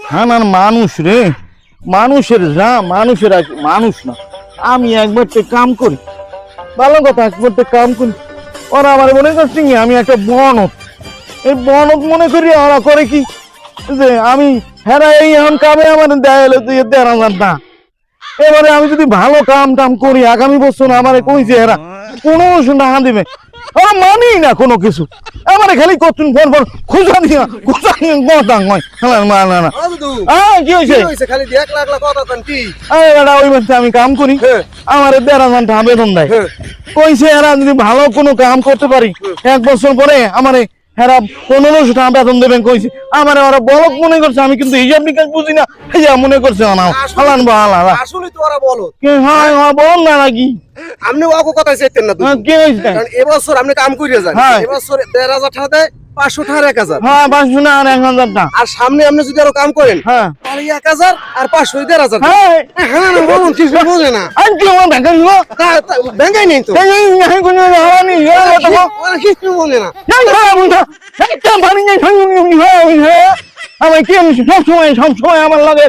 থানার মানুষ রে, মানুষের যা মানুষের মানুষ না। আমি একবার কাম করি, ভালো কথা, একবার কাম করি। ওরা আমার মনে করছে কি আমি একটা বনত, এই বনত মনে করি। ওরা করে কি যে আমি হেরা এই এখন কামে আমার দেয় হলো তুই ১,৫০০ না। এবারে আমি যদি ভালো কাম টাম করি আগামী বছর আমার কইছে এরা ১৫০০ টাকা দিবে। ওরা মানি না কোনো কিছু, আমার খালি করছুন ফোন ফোন খুঁজা নিয়ে কথা নয়। না না কি হয়েছে খালি ১,০০,০০০ কথা কন কি? ওই বলছে আমি কাম করি, আমার ১,৫০০ টাকা বেতন দেয়। কইছে এরা যদি ভালো কোনো কাম করতে পারি ১ বছর পরে আমার এরা ১৫০০ টাকা বেতন দেবেন কইছে। আমার ওরা বলক মনে করছে, আমি কিন্তু হিসাব নিকাশ বুঝি না, মনে করছে আসলে তো ওরা বলো বল না নাকি আপনি ওকে কথাই চাইতেন না। কি হয়েছে? কারণ এবছর আপনি কাম করিয়া যান, এবছর ১,৫০০ টাকা দেয়, ৫০০ টাকা ১,০০০। হ্যাঁ ৫০০ না আর ১,০০০ টাকা। আর সামনে আপনি যদি আরো কাম করেন তাহলে ১,০০০ আর ৫০০ ১,৫০০। হ্যাঁ না বলুন ঠিক বোঝে না। ব্যাংকাই নেই তো, কিছু বলে না। আমার কি সব সময় আমার লাগে